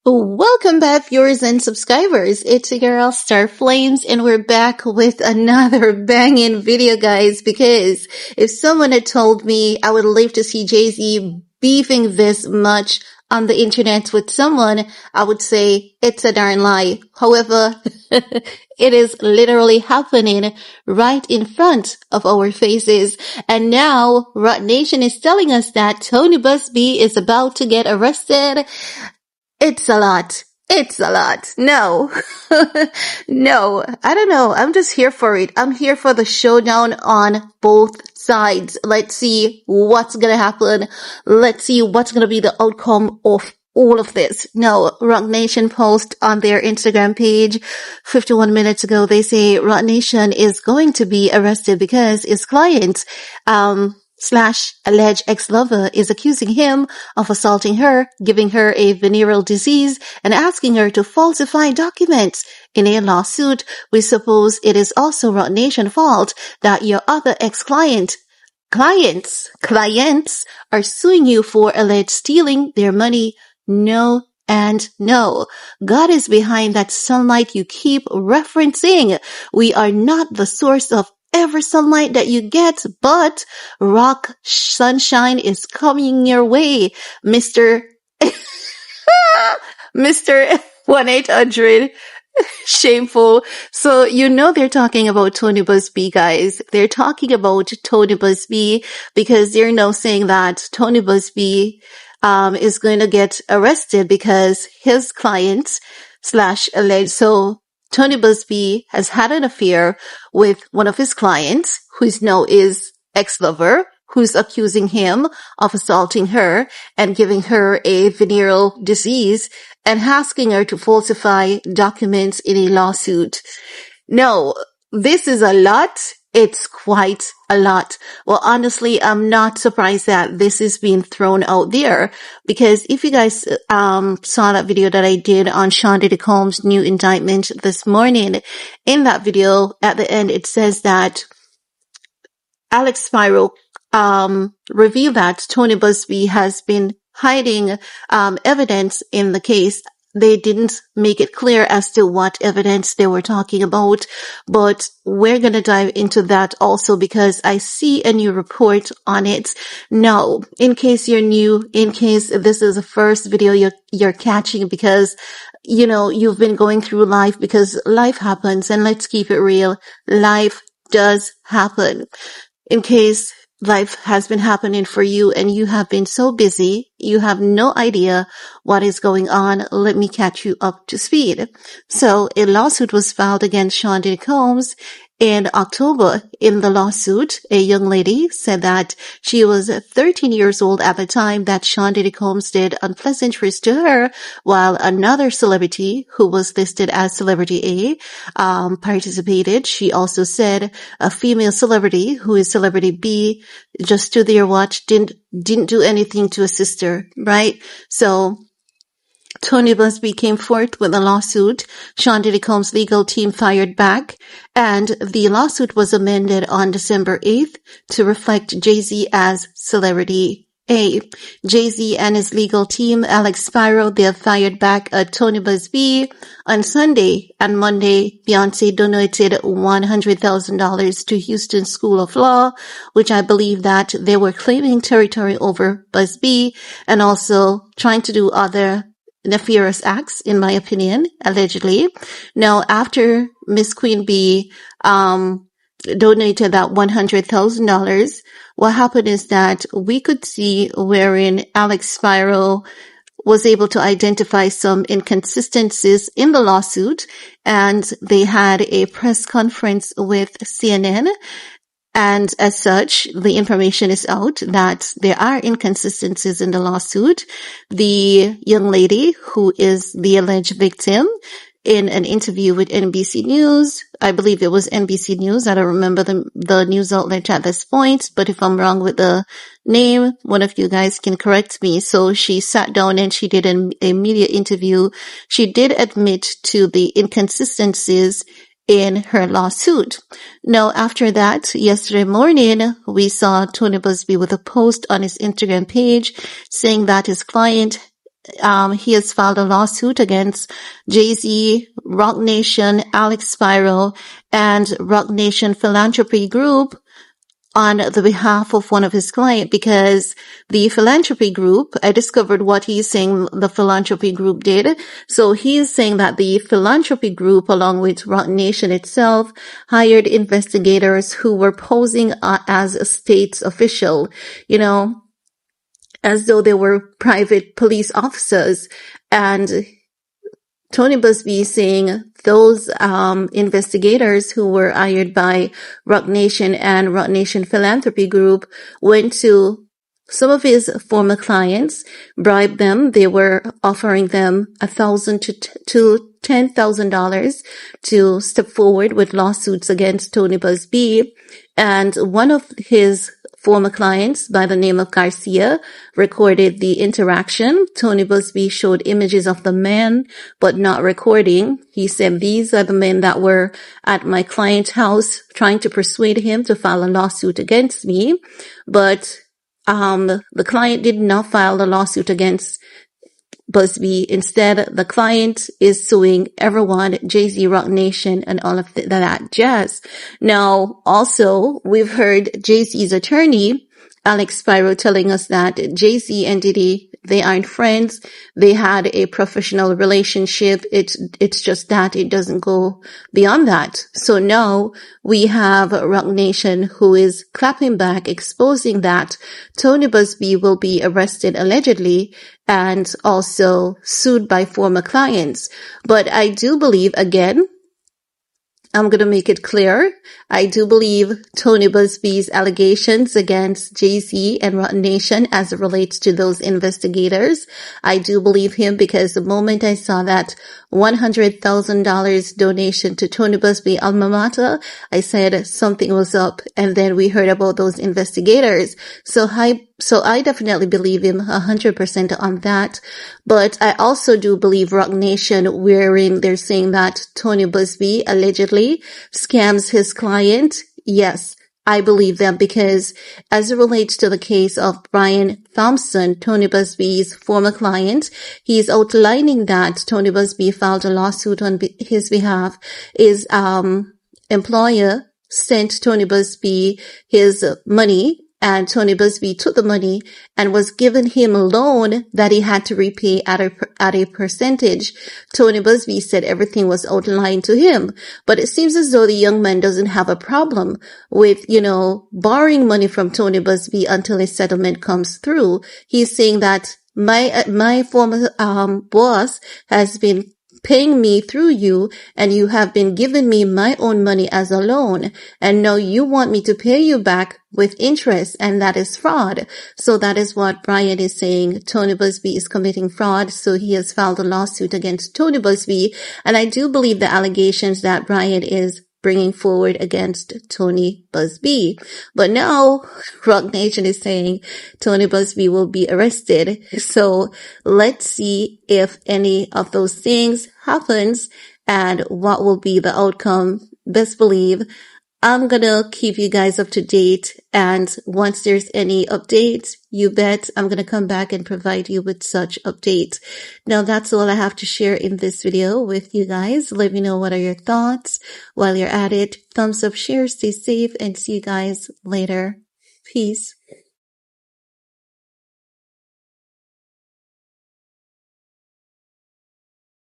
Welcome back, viewers and subscribers. It's your girl Star Flames, and we're back with another banging video, guys. Because if someone had told me I would live to see Jay-Z beefing this much on the internet with someone, I would say it's a darn lie. However, it is literally happening right in front of our faces. And now, Roc Nation is telling us that Tony Buzbee is about to get arrested. It's a lot. It's a lot. No. No. I don't know. I'm just here for it. I'm here for the showdown on both sides. Let's see what's gonna happen. Let's see what's gonna be the outcome of all of this. Now, Roc Nation post on their Instagram page 51 minutes ago, they say Roc Nation is going to be arrested because his client, / alleged ex-lover is accusing him of assaulting her, giving her a venereal disease, and asking her to falsify documents in a lawsuit. We suppose it is also Roc Nation's fault that your other clients are suing you for alleged stealing their money. No and no. God is behind that sunlight you keep referencing. We are not the source of every sunlight that you get, but rock sunshine is coming your way, Mr. Mr. 1-800 shameful. So you know they're talking about Tony Buzbee, guys. They're talking about Tony Buzbee because they're now saying that Tony Buzbee is going to get arrested because his client / alleged. So Tony Buzbee has had an affair with one of his clients, who is now his ex-lover, who's accusing him of assaulting her and giving her a venereal disease and asking her to falsify documents in a lawsuit. No, this is a lot. It's quite a lot. Well, honestly, I'm not surprised that this is being thrown out there because if you guys saw that video that I did on Sean Diddy Combs' new indictment this morning, in that video at the end it says that Alex Spiro revealed that Tony Buzbee has been hiding evidence in the case. They didn't make it clear as to what evidence they were talking about, but we're going to dive into that also because I see a new report on it. Now, in case you're new, in case this is the first video you're catching because, you know, you've been going through life because life happens, and let's keep it real. Life does happen. In case life has been happening for you and you have been so busy, you have no idea what is going on. Let me catch you up to speed. So a lawsuit was filed against Sean Diddy Combs in October. In the lawsuit, a young lady said that she was 13 years old at the time that Sean Diddy Combs did unpleasantries to her, while another celebrity who was listed as Celebrity A participated. She also said a female celebrity who is Celebrity B just stood there, watched, didn't do anything to assist her, right? So Tony Buzbee came forth with a lawsuit. Sean Diddy Combs' legal team fired back, and the lawsuit was amended on December 8th to reflect Jay-Z as Celebrity A. Jay-Z and his legal team, Alex Spiro, they have fired back at Tony Buzbee. On Sunday and Monday, Beyonce donated $100,000 to Houston School of Law, which I believe that they were claiming territory over Busbee and also trying to do other nefarious acts, in my opinion, allegedly. Now, after Miss Queen Bee donated that $100,000, what happened is that we could see wherein Alex Spiro was able to identify some inconsistencies in the lawsuit, and they had a press conference with CNN. And as such, the information is out that there are inconsistencies in the lawsuit. The young lady who is the alleged victim, in an interview with NBC News, I believe it was NBC News, I don't remember the news outlet at this point, but if I'm wrong with the name, one of you guys can correct me. So she sat down and she did a media interview. She did admit to the inconsistencies in her lawsuit. Now, after that, yesterday morning, we saw Tony Buzbee with a post on his Instagram page saying that his client he has filed a lawsuit against Jay-Z, Roc Nation, Alex Spiro, and Roc Nation Philanthropy Group on the behalf of one of his clients, because the philanthropy group, I discovered what he's saying the philanthropy group did. So he is saying that the philanthropy group, along with Roc Nation itself, hired investigators who were posing as a state official, as though they were private police officers. And Tony Buzbee saying those investigators who were hired by Roc Nation and Roc Nation Philanthropy Group went to some of his former clients, bribed them. They were offering them $1,000 to $10,000 to step forward with lawsuits against Tony Buzbee. And one of his former clients by the name of Garcia recorded the interaction. Tony Buzbee showed images of the men, but not recording. He said, these are the men that were at my client's house trying to persuade him to file a lawsuit against me. But the client did not file a lawsuit against Busbee. Instead, the client is suing everyone, Jay-Z, Roc Nation, and all of that jazz. Now, also, we've heard Jay-Z's attorney, Alex Spiro, telling us that Jay-Z and Diddy, they aren't friends. They had a professional relationship. It's just that it doesn't go beyond that. So now we have Roc Nation who is clapping back, exposing that Tony Buzbee will be arrested allegedly and also sued by former clients. But I do believe, again, I'm going to make it clear. I do believe Tony Buzbee's allegations against Jay-Z and Roc Nation as it relates to those investigators. I do believe him because the moment I saw that $100,000 donation to Tony Buzbee alma mater, I said something was up. And then we heard about those investigators. So I definitely believe him 100% on that. But I also do believe Roc Nation, wherein they're saying that Tony Buzbee allegedly scams his client. Yes, I believe them because as it relates to the case of Brian Thompson, Tony Buzbee's former client, he's outlining that Tony Buzbee filed a lawsuit on his behalf. His employer sent Tony Buzbee his money, and Tony Buzbee took the money and was giving him a loan that he had to repay at a percentage. Tony Buzbee said everything was outlined to him, but it seems as though the young man doesn't have a problem with, borrowing money from Tony Buzbee until a settlement comes through. He's saying that my former boss has been paying me through you, and you have been giving me my own money as a loan, and now you want me to pay you back with interest, and that is fraud. So that is what Brian is saying. Tony Buzbee is committing fraud, so he has filed a lawsuit against Tony Buzbee, and I do believe the allegations that Brian is bringing forward against Tony Buzbee. But now Roc Nation is saying Tony Buzbee will be arrested. So let's see if any of those things happens and what will be the outcome. Best believe I'm gonna keep you guys up to date, and once there's any updates, you bet I'm gonna come back and provide you with such updates. Now that's all I have to share in this video with you guys. Let me know what are your thoughts. While you're at it, thumbs up, share, stay safe, and see you guys later. Peace.